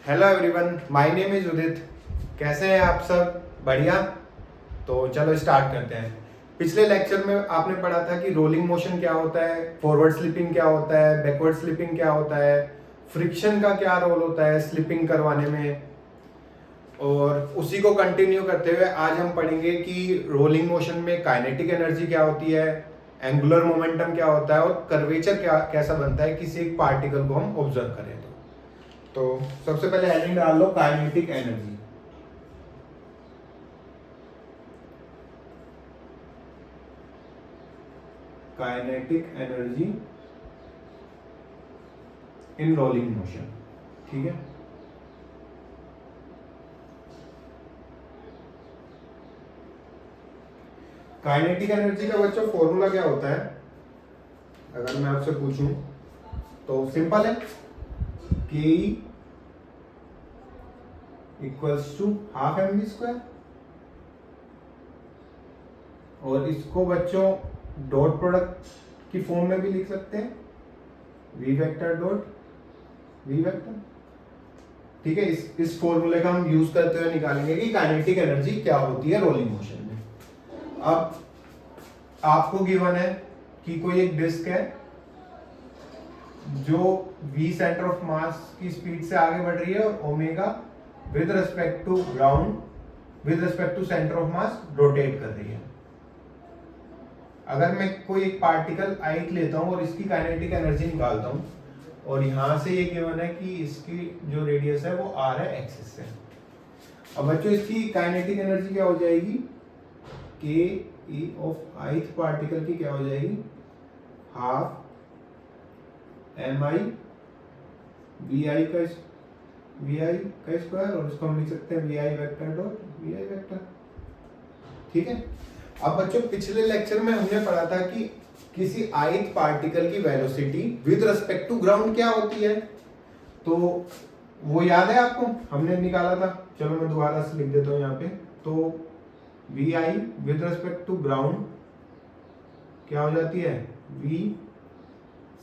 Hello everyone, my name is Udit. कैसे हैं आप सब? बढ़िया। तो चलो स्टार्ट करते हैं। पिछले लेक्चर में आपने पढ़ा था कि रोलिंग मोशन क्या होता है, फॉरवर्ड स्लिपिंग क्या होता है, बैकवर्ड स्लिपिंग क्या होता है, फ्रिक्शन का क्या रोल होता है स्लिपिंग करवाने में। और उसी को कंटिन्यू करते हुए आज हम पढ़ेंगे कि रोलिंग मोशन में काइनेटिक एनर्जी क्या होती है, एंगुलर मोमेंटम क्या होता है और कर्वेचर क्या कैसा बनता है किसी एक पार्टिकल को हम ऑब्जर्व करें तो सबसे पहले हेडिंग डाल लो kinetic energy. Kinetic energy in rolling motion. ठीक है, काइनेटिक एनर्जी का बच्चों फॉर्मूला क्या होता है अगर मैं आपसे पूछूं तो सिंपल है, K equals to half M V square. और इसको बच्चों डॉट प्रोडक्ट की फॉर्म में भी लिख सकते हैं, V vector dot V vector. ठीक है, इस फॉर्मूले का हम यूज करते हुए निकालेंगे कि काइनेटिक एनर्जी क्या होती है रोलिंग मोशन में। अब आपको गिवन है कि कोई एक डिस्क है जो v सेंटर ऑफ मास की स्पीड से आगे बढ़ रही है और omega with respect to ground with respect to centre of mass rotate कर रही है। अगर मैं कोई एक पार्टिकल ith लेता हूं और इसकी काइनेटिक एनर्जी निकालता हूं और यहां से ये गिवन है कि इसकी जो रेडियस है वो r है एक्सिस से। अब बच्चों इसकी काइनेटिक एनर्जी क्या हो जाएगी, के ई ऑफ ith पार्टिकल की क्या हो जाएगी, half M I V I का स्क्वायर और इसको हम लिख सकते हैं V I vector dot V I vector. ठीक है, अब बच्चों पिछले लेक्चर में हमने पढ़ा था कि किसी ith पार्टिकल की velocity with respect to ground क्या होती है, तो वो याद है आपको, हमने निकाला था। चलो मैं दोबारा से लिख देता हूं यहाँ पे। तो V I with respect to ground क्या हो जाती है, V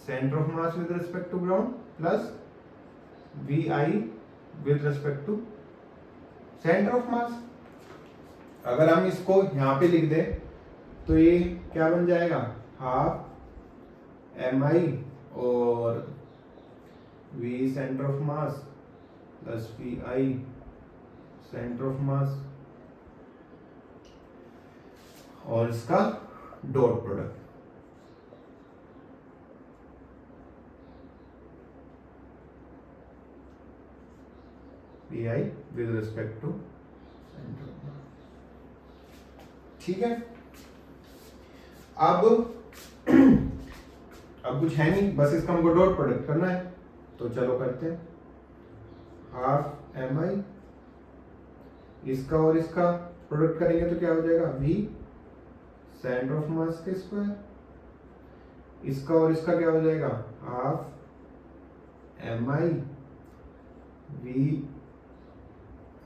centre of mass with respect to ground plus V I with respect to centre of mass. अगर हम इसको यहां पे लिख दें तो ये क्या बन जाएगा, हाफ एम आई और V centre of mass plus V I centre of mass और इसका dot product. V I with respect to centre of mass. ठीक है, अब कुछ है नहीं, बस इसका हमको डॉट प्रोडक्ट करना है। तो चलो करते हैं, हाफ एम आई इसका और इसका प्रोडक्ट करेंगे तो क्या हो जाएगा, वी सेंटर ऑफ मास के स्क्वायर, इसका और इसका क्या हो जाएगा, half M I V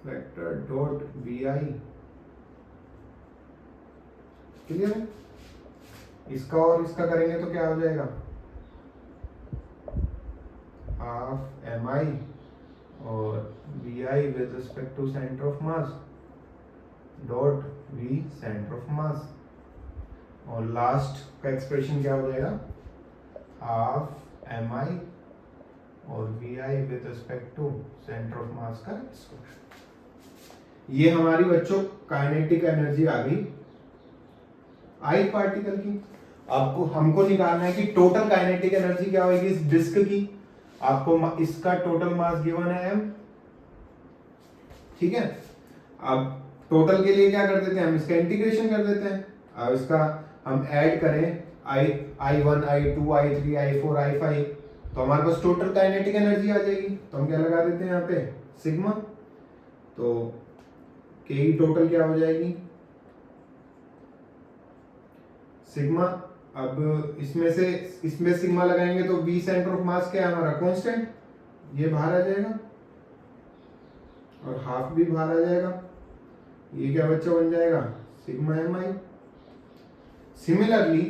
vector dot V I. Clear है, इसका और इसका करेंगे तो क्या हो जाएगा, हाफ एम आई और V I with respect to centre of mass dot V centre of mass. और लास्ट का एक्सप्रेशन क्या हो जाएगा, हाफ एम आई और V I with respect to centre of mass का स्क्वायर। ये हमारी बच्चों काइनेटिक एनर्जी आ गई ith पार्टिकल की। आपको हमको निकालना है कि टोटल काइनेटिक एनर्जी क्या होगी इस डिस्क की। आपको इसका टोटल मास गिवन है m। ठीक है, अब टोटल के लिए क्या कर देते हैं, हम इसका इंटीग्रेशन कर देते हैं। अब इसका हम ऐड करें i1 i2 i3 i4 i5 तो हमारे पास टोटल काइनेटिक एनर्जी आ जाएगी। तो हम क्या लगा देते हैं यहाँ पे, सिग्मा। तो के टोटल क्या हो जाएगी, सिग्मा। अब इसमें सिग्मा लगाएंगे तो v सेंटर ऑफ मास क्या है हमारा, कांस्टेंट, ये बाहर आ जाएगा और हाफ भी बाहर आ जाएगा। ये क्या बच्चा बन जाएगा, सिग्मा एम आई। सिमिलरली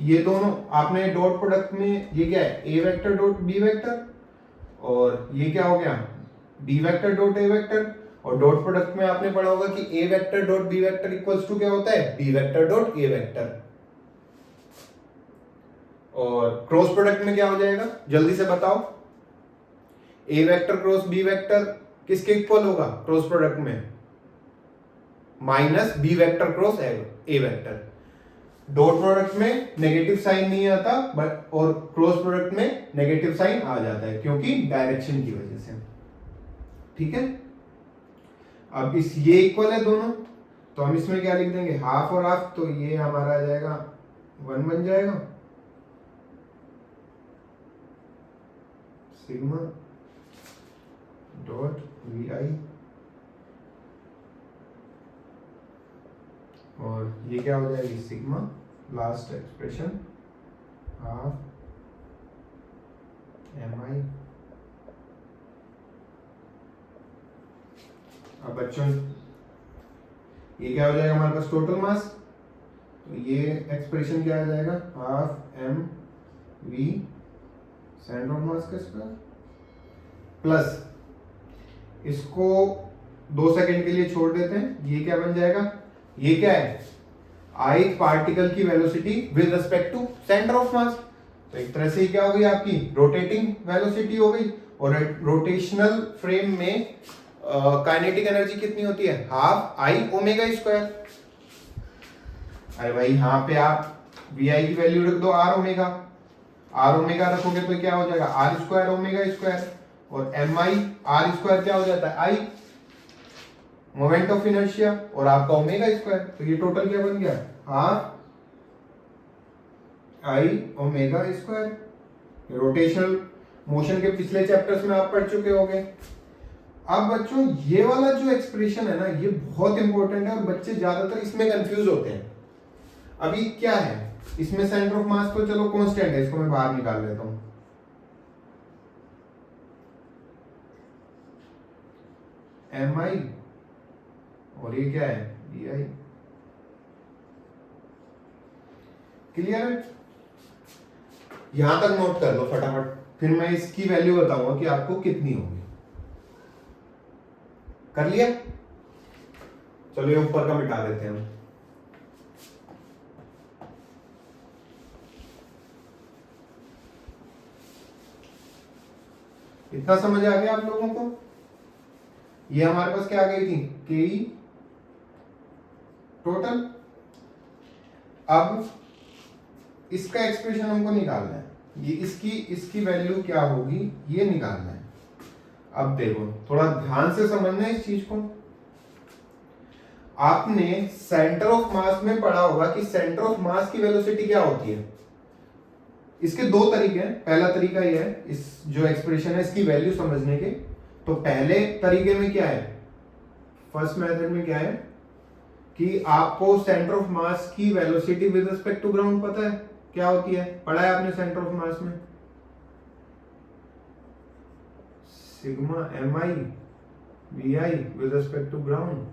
ये दोनों आपने डॉट प्रोडक्ट में ये क्या है, A vector dot B vector और ये क्या हो गया, B vector dot A vector, और डॉट प्रोडक्ट में आपने पढ़ा होगा कि A vector dot B vector equals to क्या होता है, B vector dot A vector. और क्रॉस प्रोडक्ट में क्या हो जाएगा, जल्दी से बताओ, A vector cross B vector किसके इक्वल होगा क्रॉस प्रोडक्ट में, minus B vector cross A vector. Dot product में नेगेटिव साइन नहीं आता, बट और क्रॉस प्रोडक्ट में नेगेटिव साइन आ जाता है क्योंकि डायरेक्शन की वजह से। ठीक है, अब इस ये इक्वल है दोनों, तो हम इसमें क्या लिख देंगे, हाफ और हाफ, तो ये हमारा आ जाएगा 1 बन जाएगा, सिग्मा डॉट वी आई, और ये क्या हो जाएगी, sigma last expression half M I. अब बच्चों ये क्या हो जाएगा हमारे पास टोटल मास, तो ये एक्सप्रेशन क्या आ जाएगा, half M V centre of mass का स्क्वायर, प्लस इसको 2 सेकंड के लिए छोड़ देते हैं, ये क्या बन जाएगा, ये क्या है, ith पार्टिकल की velocity with respect to centre of mass. तो एक तरह से क्या हो गई आपकी रोटेटिंग वेलोसिटी हो गई, और रोटेशनल फ्रेम में काइनेटिक एनर्जी कितनी होती है, हाफ आई ओमेगा स्क्वायर। अरे भाई यहाँ पे आप वी आई की वैल्यू रख दो आर ओमेगा रखोगे तो क्या हो जाएगा, आर स्क्वायर ओमेगा स्क्वायर, और एम आई आर स्क्वायर क्या हो जाता है, आई मोमेंट ऑफ इनर्शिया, और आपका ओमेगा स्क्वायर, तो ये टोटल क्या बन गया, half I omega square. Rotational motion के पिछले चैप्टर्स में आप पढ़ चुके होंगे। अब बच्चों ये वाला जो एक्सप्रेशन है ना, ये बहुत इंपॉर्टेंट है और बच्चे ज्यादातर इसमें कंफ्यूज होते हैं। अभी क्या है इसमें, सेंटर ऑफ मास तो चलो कांस्टेंट है, इसको मैं बाहर निकाल लेता हूं, एम आई, और ये क्या है, बी आई। क्लियर है, यहां तक नोट कर लो फटाफट, फिर मैं इसकी वैल्यू बताऊंगा कि आपको कितनी होगी। कर लिया, चलो ये ऊपर का मिटा देते हैं हम। इतना समझ आ गया आप लोगों को, ये हमारे पास क्या आ गई थी, के ई टोटल। अब इसका एक्सप्रेशन हमको निकालना है, ये इसकी वैल्यू क्या होगी ये निकालना है। अब देखो थोड़ा ध्यान से समझना है इस चीज को, आपने सेंटर ऑफ मास में पढ़ा होगा कि सेंटर ऑफ मास की वेलोसिटी क्या होती है। इसके 2 तरीके हैं, पहला तरीका यह है, इस जो एक्सप्रेशन है इसकी वैल्यू समझने के, तो पहले तरीके में क्या है, फर्स्ट मेथड में क्या है कि आपको सेंटर ऑफ मास की velocity with respect to ground पता है क्या होती है, पढ़ा है आपने सेंटर ऑफ मास में, sigma M I V I with respect to ground,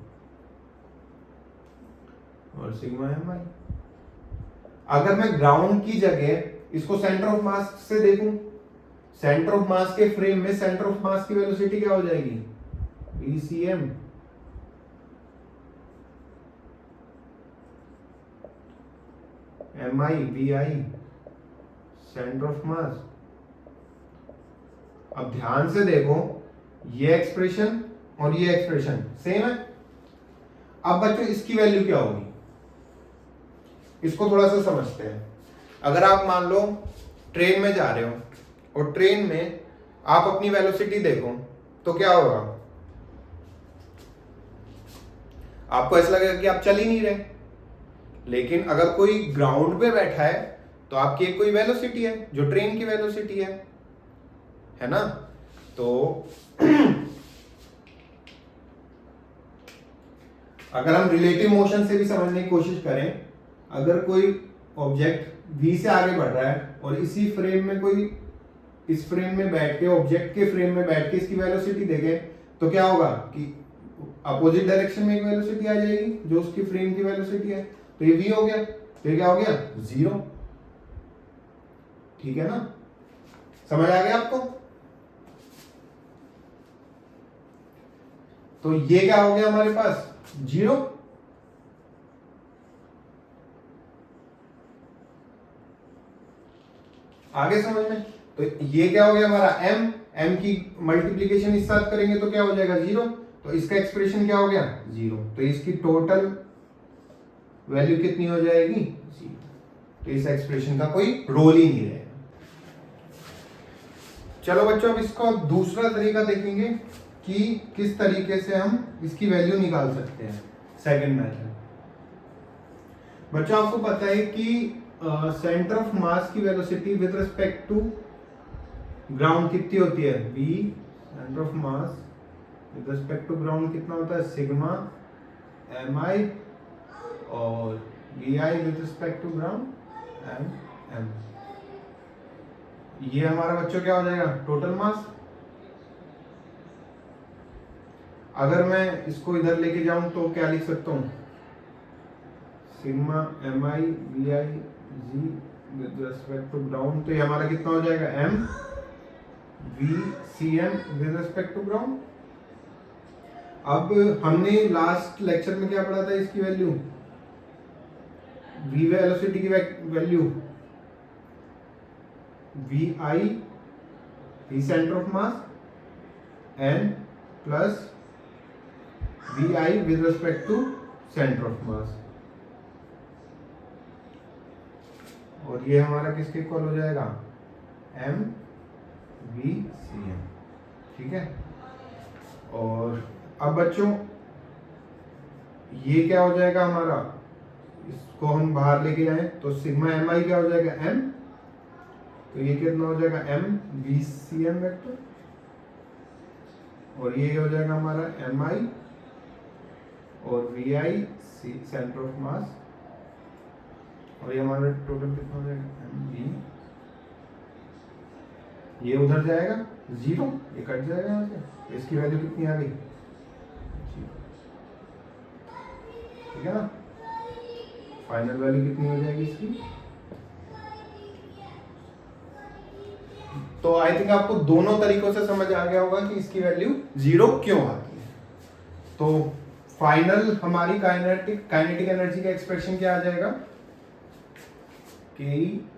और सिग्मा एम आई। अगर मैं ग्राउंड की जगह इसको सेंटर ऑफ मास से देखूं, सेंटर ऑफ मास के फ्रेम में सेंटर ऑफ मास की वेलोसिटी क्या हो जाएगी, VCM, MI VI centre of mass. अब ध्यान से देखो, ये एक्सप्रेशन और ये एक्सप्रेशन सेम है। अब बच्चों इसकी वैल्यू क्या होगी, इसको थोड़ा सा समझते हैं। अगर आप मान लो ट्रेन में जा रहे हो और ट्रेन में आप अपनी वेलोसिटी देखो तो क्या होगा, आपको ऐसा लगेगा कि आप चल ही नहीं रहे। लेकिन अगर कोई ग्राउंड पे बैठा है तो आपकी एक कोई वेलोसिटी है जो ट्रेन की वेलोसिटी है ना। तो अगर हम रिलेटिव मोशन से भी समझने की कोशिश करें, अगर कोई ऑब्जेक्ट v से आगे बढ़ रहा है और इसी फ्रेम में कोई इस फ्रेम में बैठ के, ऑब्जेक्ट के फ्रेम में बैठ के इसकी वेलोसिटी देखे तो क्या होगा कि अपोजिट डायरेक्शन में एक वेलोसिटी आ जाएगी जो उसकी फ्रेम की वेलोसिटी है। तो ये v हो गया, तो ये क्या हो गया, 0। ठीक है ना, समझ आ गया आपको। तो ये क्या हो गया हमारे पास 0। आगे समझ में? तो ये क्या हो गया हमारा m की मल्टीप्लीकेशन इस साथ करेंगे तो क्या हो जाएगा 0। तो इसका एक्सप्रेशन क्या हो गया 0। तो इसकी टोटल वैल्यू कितनी हो जाएगी 0। तो इस एक्सप्रेशन का कोई रोल ही नहीं रहेगा। चलो बच्चों, अब इसका दूसरा तरीका देखेंगे कि किस तरीके से हम इसकी वैल्यू निकाल सकते हैं। Second method. बच्चों आपको पता है कि सेंटर ऑफ मास की velocity with respect to ground कितनी होती है v। Centre of mass with respect to ground कितना होता है सिग्मा mi, और vi with respect to ground m। ये हमारा बच्चों क्या हो जाएगा टोटल मास। अगर मैं इसको इधर लेके जाऊं तो क्या लिख सकता हूं sigma mi vi g with respect to ground. तो ये हमारा कितना हो जाएगा m v cm with respect to ground. अब हमने लास्ट लेक्चर में क्या पढ़ा था इसकी वैल्यू v वेलोसिटी की value vi v centre of mass n plus vi with respect to centre of mass. और ये हमारा किसके इक्वल हो जाएगा m v cm। ठीक है। और अब बच्चों ये क्या हो जाएगा हमारा, इसको हम बाहर लेके जाएं तो सिग्मा mi क्या हो जाएगा m। तो ये कितना हो जाएगा m v cm वेक्टर, और ये हो जाएगा हमारा mi और vi सेंटर ऑफ मास, और ये हमारा टोटल कितना हो जाएगा mv। ये उधर जाएगा 0, ये कट जाएगा यहाँ से। इसकी वैल्यू कितनी आ गई 0। ठीक है ना। फाइनल वैल्यू कितनी हो जाएगी इसकी। तो आई थिंक आपको दोनों तरीकों से समझ आ गया होगा कि इसकी वैल्यू 0 क्यों आती है। तो फाइनल हमारी काइनेटिक एनर्जी का एक्सप्रेशन क्या आ जाएगा कि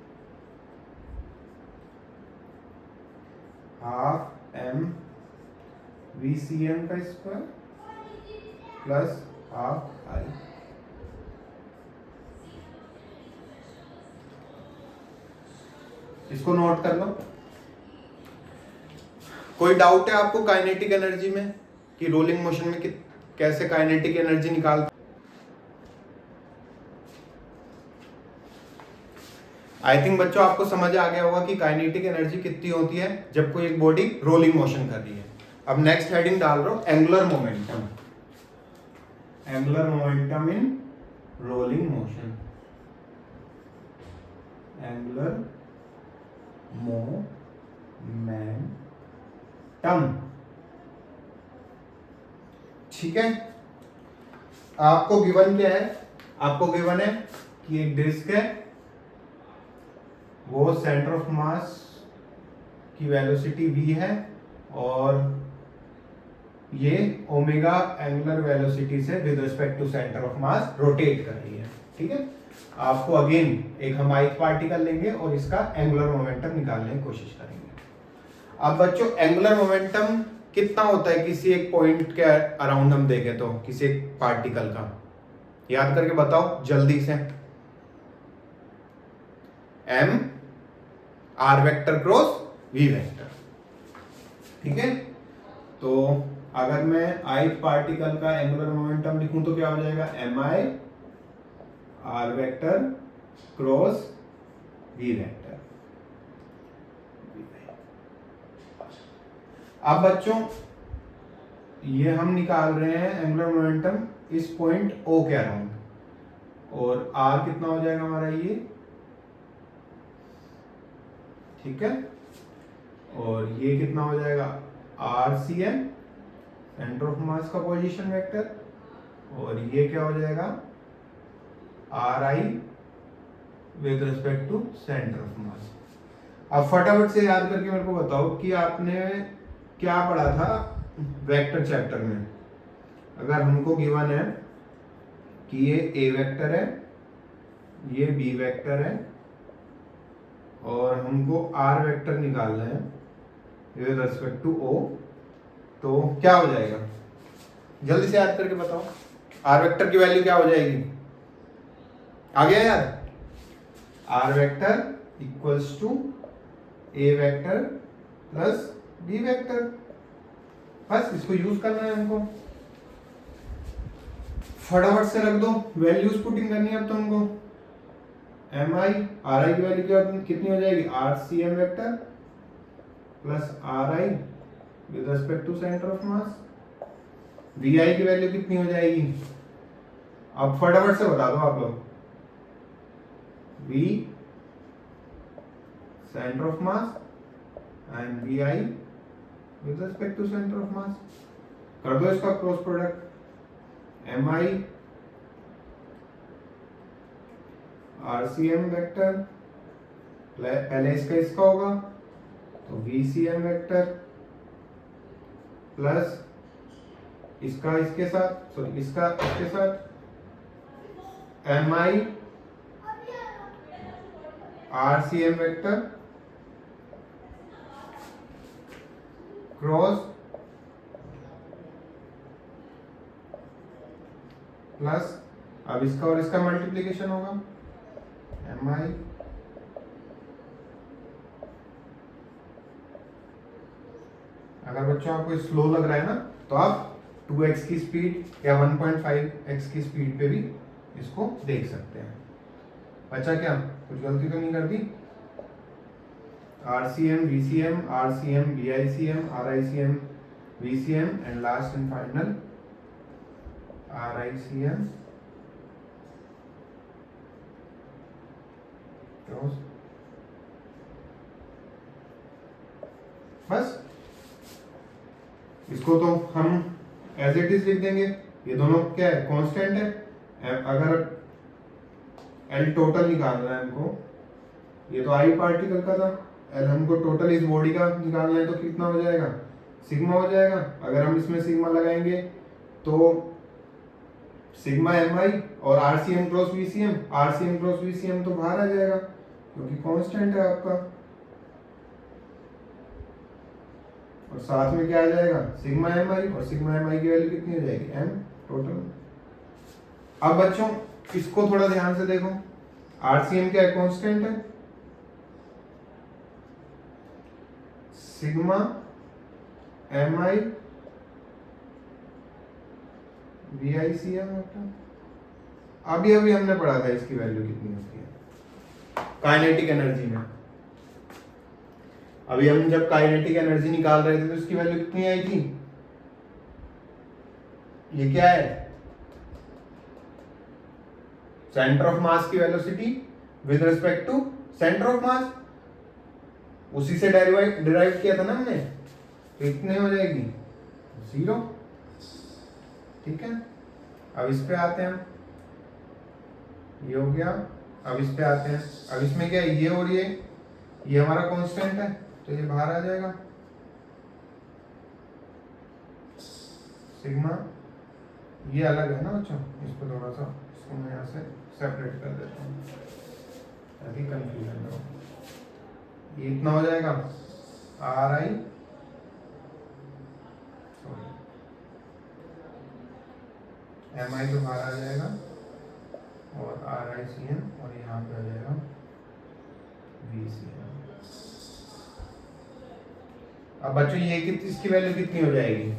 हाफ m vcm का स्क्वायर प्लस हाफ i। इसको नोट कर लो। कोई डाउट है आपको काइनेटिक एनर्जी में कि रोलिंग मोशन में कैसे काइनेटिक एनर्जी निकालते? आई थिंक बच्चों आपको समझ आ गया होगा कि काइनेटिक एनर्जी कितनी होती है जब कोई एक बॉडी रोलिंग मोशन कर रही है। अब नेक्स्ट हेडिंग डाल रहा हूं एंगुलर मोमेंटम। एंगुलर मोमेंटम इन रोलिंग मोशन। Angular momentum. ठीक है। आपको गिवन क्या है, आपको गिवन है कि एक डिस्क है, वो सेंटर ऑफ मास की वेलोसिटी v है, और ये ओमेगा एंगुलर वेलोसिटी से with respect to centre of mass rotate कर रही है। ठीक है। आपको अगेन एक हम ith पार्टिकल लेंगे और इसका एंगुलर मोमेंटम निकालने की कोशिश करेंगे। अब बच्चों एंगुलर मोमेंटम कितना होता है किसी एक पॉइंट के अराउंड हम देखें तो, किसी एक पार्टिकल का, याद करके बताओ जल्दी से। m r vector cross v vector. ठीक है। तो अगर मैं ith पार्टिकल का एंगुलर मोमेंटम लिखूं तो क्या हो जाएगा mi r vector cross v vector. अब बच्चों ये हम निकाल रहे हैं एंगुलर मोमेंटम इस पॉइंट O के अराउंड, और r कितना हो जाएगा हमारा ये। ठीक है। और ये कितना हो जाएगा RCM सेंटर ऑफ मास का पोजीशन वेक्टर, और ये क्या हो जाएगा RI with respect to centre of mass. अब फटाफट से याद करके मेरे को बताओ कि आपने क्या पढ़ा था वेक्टर चैप्टर में। अगर हमको गिवन है कि ये ए वेक्टर है, ये बी वेक्टर है और हमको आर वेक्टर निकालना है विद रिस्पेक्ट टू ओ, तो क्या हो जाएगा? जल्दी से याद करके बताओ। आर वेक्टर की वैल्यू क्या हो जाएगी? आ गया यार? R vector equals to A vector plus B vector. बस इसको यूज करना है हमको। फटाफट से रख दो, वैल्यूज पुटिंग करनी है अब तुमको। एम आई आर आई की वैल्यू कितनी हो जाएगी? R C M vector plus R I with respect to centre of mass. V I की वैल्यू कितनी हो जाएगी? अब फटाफट से बता दो आप लोग। V centre of mass and V I with respect to centre of mass. कर दो इसका cross product. M I R C M vector, पहले इसका होगा तो V C M vector plus इसका इसके साथ, सॉरी इसका इसके साथ M I R C M vector cross plus अब इसका और इसका मल्टीप्लीकेशन होगा एम आई अगर बच्चों आपको स्लो लग रहा है ना तो आप 2x की स्पीड या 1.5x की स्पीड पे भी इसको देख सकते हैं। बच्चा क्या कुछ गलती तो नहीं कर दी? RCM, VCM, RCM, VICM, RICM, VCM and last and final RICM close। बस इसको तो हम एज इट इज लिख देंगे। ये दोनों क्या है? कांस्टेंट है। अगर एल टोटल निकालना है हमको, ये तो आई पार्टिकल का था, एल हमको टोटल इस बॉडी का निकालना है तो कितना हो जाएगा? सिग्मा हो जाएगा। अगर हम इसमें सिग्मा लगाएंगे तो सिग्मा एम आई और RCM cross VCM, RCM cross VCM तो बाहर आ जाएगा क्योंकि कांस्टेंट है आपका। और साथ में क्या आ जाएगा? सिग्मा एम आई, और सिग्मा एम आई की वैल्यू कितनी हो जाएगी? M total. अब बच्चों इसको थोड़ा ध्यान से देखो। आरसीएम क्या है? कांस्टेंट है। Sigma M I V I C M, अभी अभी हमने पढ़ा था इसकी वैल्यू कितनी होती है काइनेटिक एनर्जी में। अभी हम जब काइनेटिक एनर्जी निकाल रहे थे तो इसकी वैल्यू कितनी आई थी? ये क्या है? सेंटर ऑफ मास की velocity with respect to centre of mass, उसी से डिराइव किया था ना हमने, तो इतने हो जाएगी 0। ठीक है, अब इस पे आते हैं। ये हो गया। अब इस पे आते हैं। अब इसमें क्या है? ये और ये हमारा कांस्टेंट है तो ये बाहर आ जाएगा। सिग्मा ये अलग है ना बच्चों, इसको थोड़ा सा इसको मैं यहाँ से सेपरेट कर देता हूँ ताकि कंफ्यूजन ना हो। ये इतना हो जाएगा आर आई, सॉरी एम आई तो बाहर आ जाएगा और आर आई सी एम, और यहाँ पे आ जाएगा वी सी एम। अब बच्चों ये इसकी वैल्यू कितनी हो जाएगी?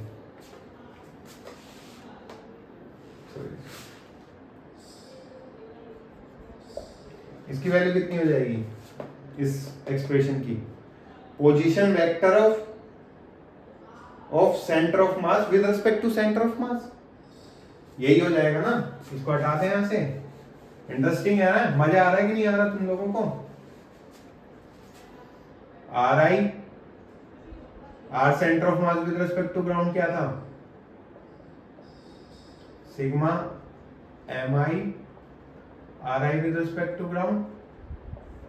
इसकी वैल्यू कितनी हो जाएगी इस एक्सप्रेशन की? Position vector of centre of mass with respect to centre of mass, यही हो जाएगा ना। इसको हटाते हैं यहां से। इंटरेस्टिंग है ना? मजा आ रहा है कि नहीं आ रहा तुम लोगों को? R I, R centre of mass with respect to ground क्या था? Sigma M I R I with respect to ground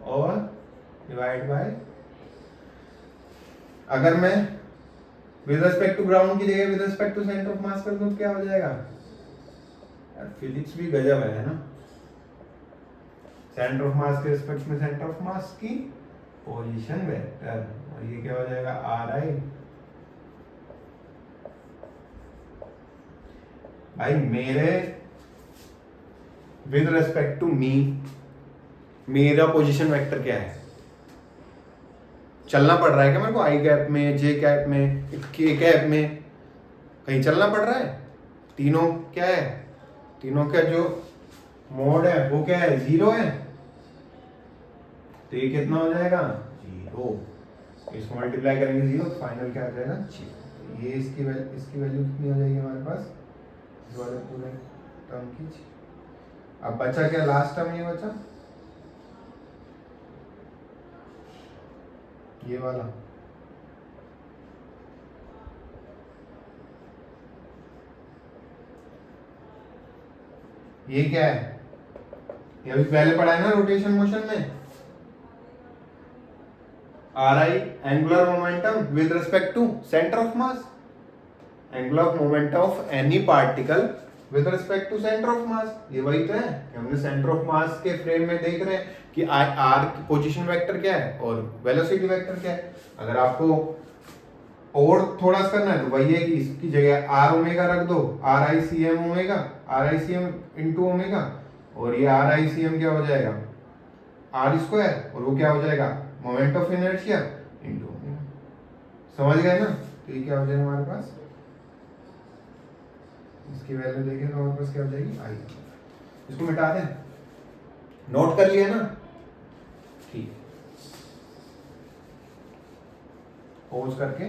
और डिवाइड बाय, अगर मैं विद रिस्पेक्ट टू ग्राउंड की जगह with respect to centre of mass कर दो, क्या हो जाएगा यार? फिजिक्स भी गजब है ना। सेंटर ऑफ मास के रिस्पेक्ट में सेंटर ऑफ मास की पोजीशन वेक्टर, और ये क्या हो जाएगा आर आई। भाई मेरे विद रिस्पेक्ट टू मी मेरा पोजीशन वेक्टर क्या है? चलना पड़ रहा है क्या मेरे को? आई कैप में, जे कैप में, के कैप में कहीं चलना पड़ रहा है? तीनों क्या है? तीनों का जो मोड है वो क्या है? जीरो है। तो ये कितना हो जाएगा? जीरो। इसको मल्टीप्लाई करेंगे जीरो, तो फाइनल क्या आ जाएगा? जीरो। ये इसकी वैल्यू कितनी हो जाएगी हमारे पास इस वाले पूरे टर्म की? अब बचा क्या? लास्ट टर्म ये बचा ये वाला। ये क्या है? ये अभी पहले पढ़ा है ना रोटेशन मोशन में, R I angular momentum with respect to centre of mass. Angular momentum of any particle with respect to centre of mass. ये वही तो है, हमने सेंटर ऑफ मास के फ्रेम में देख रहे हैं कि आर पोजीशन वेक्टर क्या है और वेलोसिटी वेक्टर क्या है। अगर आपको और थोड़ा सा करना है तो वही है कि इसकी जगह आर ओमेगा रख दो, R I C M omega, R I C M into omega, और ये आर आई सी एम क्या हो जाएगा? आर स्क्वायर, और वो क्या हो जाएगा? Moment of inertia into omega. समझ गए ना? तो ये क्या हो जाएगा हमारे पास? इसकी वैल्यू देखें तो हमारे पास क्या हो जाएगी? आई। इसको मिटा दें, नोट कर लिया ना? ठीक, पॉज करके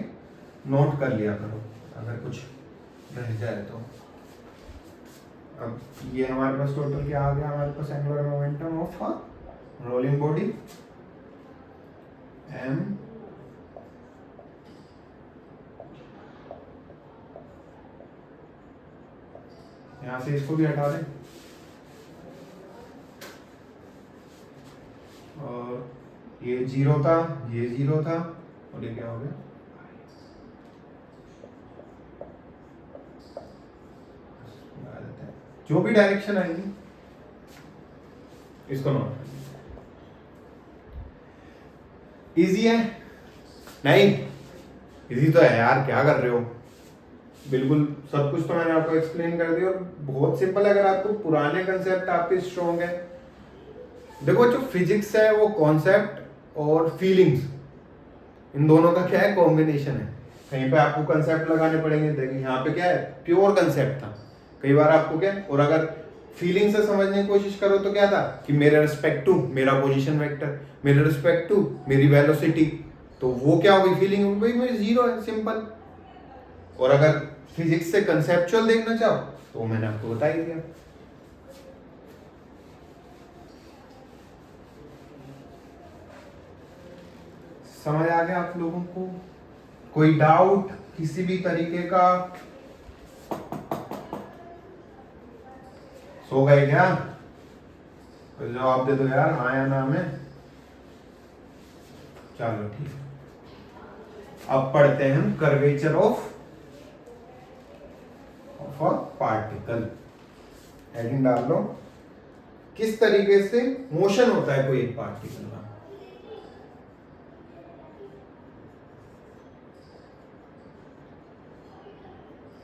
नोट कर लिया करो अगर कुछ रह जाए तो। अब ये हमारे पास टोटल क्या आ गया? हमारे पास angular momentum of rolling body M यहां से इसको भी हटा दें, और ये जीरो था, ये जीरो था, और ये क्या हो गया? जो भी डायरेक्शन आएगी इसको नोट। इजी है? नहीं इजी तो है यार, क्या कर रहे हो? बिल्कुल सब कुछ तो मैंने आपको एक्सप्लेन कर दिया, और बहुत सिंपल है। अगर आपको पुराने कंसेप्ट आपके स्ट्रॉन्ग है, देखो जो फिजिक्स है वो कॉन्सेप्ट और फीलिंग्स, इन दोनों का क्या है? कॉम्बिनेशन है। कहीं पे आपको कंसेप्ट लगाने पड़ेंगे, देखिए यहाँ पे क्या है? प्योर कंसेप्ट था। कई बार आपको क्या, और अगर फीलिंग से समझने की कोशिश करो तो क्या था कि मेरे रिस्पेक्ट टू मेरा पोजीशन वेक्टर, मेरे रिस्पेक्ट टू मेरी वेलोसिटी, तो वो क्या होगी? फीलिंग होगी भाई मेरी जीरो है, सिंपल। और अगर फिजिक्स से कंसेप्चुअल देखना चाहो तो मैंने आपको बता ही दिया। समझ आ गया आप लोगों को? कोई डाउट किसी भी तरीके का? सो गए क्या? तो जवाब दे दो यार, हाँ या ना में। चलो ठीक, अब पढ़ते हैं हम curvature of a particle. Heading डाल लो, किस तरीके से मोशन होता है कोई एक पार्टिकल का।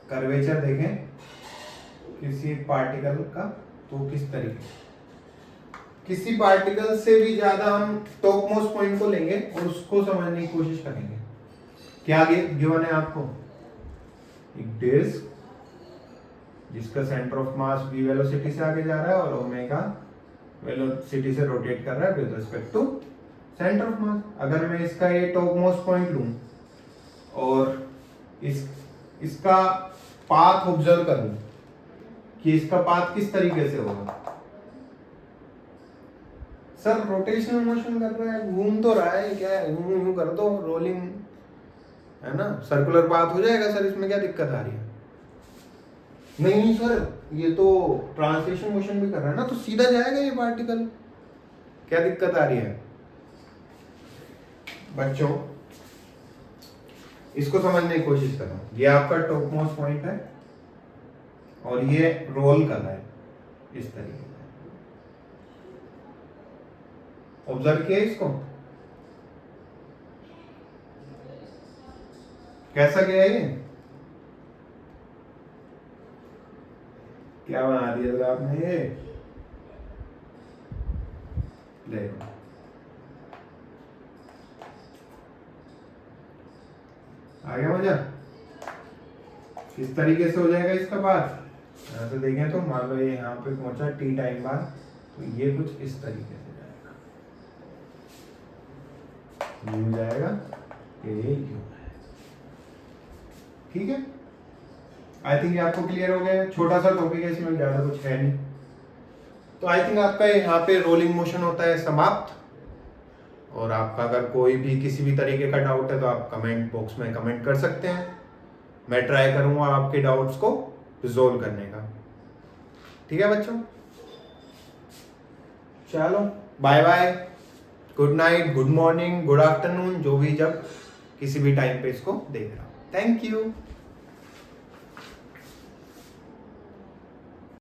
कर्वेचर देखें किसी पार्टिकल का, तो किस तरीके, किसी पार्टिकल से भी ज्यादा हम टॉप मोस्ट पॉइंट को लेंगे और उसको समझने की कोशिश करेंगे। क्या गिवन है आपको? एक डिस्क जिसका centre of mass v velocity से आगे जा रहा है और ओमेगा वेलोसिटी से रोटेट कर रहा है with respect to centre of mass. अगर मैं इसका ये टॉप मोस्ट पॉइंट लूं और इसका पाथ ऑब्जर्व करूं कि इसका पाथ किस तरीके से होगा। सर रोटेशनल मोशन कर रहा है, घूम तो रहा है, क्या है, यूं कर दो, रोलिंग है ना, सर्कुलर पाथ हो जाएगा सर, इसमें क्या दिक्कत आ रही है? नहीं सर, ये तो ट्रांसलेशन मोशन भी कर रहा है ना, तो सीधा जाएगा ये पार्टिकल, क्या दिक्कत आ रही है? बच्चों इसको समझने की कोशिश करो। ये आपका टॉप मोस्ट पॉइंट है और ये रोल कर रहा है इस तरीके से। ऑब्जर्व किया इसको, कैसा गया ये, क्या बना दिया था आपने ये, देखो आ गया मजा। किस तरीके से हो जाएगा इसका बात, यहाँ से देखें तो मान लो ये यहाँ पे पहुंचा टी टाइम बाद, तो ये कुछ इस तरीके से जाएगा, ये हो जाएगा, ये क्यों है। ठीक है, आई थिंक ये आपको क्लियर हो गया। छोटा सा टॉपिक है, इसमें ज्यादा कुछ है नहीं। तो आई थिंक आपका यहाँ पे रोलिंग मोशन होता है समाप्त। और आपका अगर कोई भी किसी भी तरीके का डाउट है तो आप कमेंट बॉक्स में कमेंट कर सकते हैं, मैं ट्राई करूंगा आपके डाउट्स को रिजोल्व करने का। ठीक है बच्चों, चलो bye bye, good night, good morning, good afternoon, जो भी जब किसी भी टाइम पे इसको देख रहा हूं। Thank you.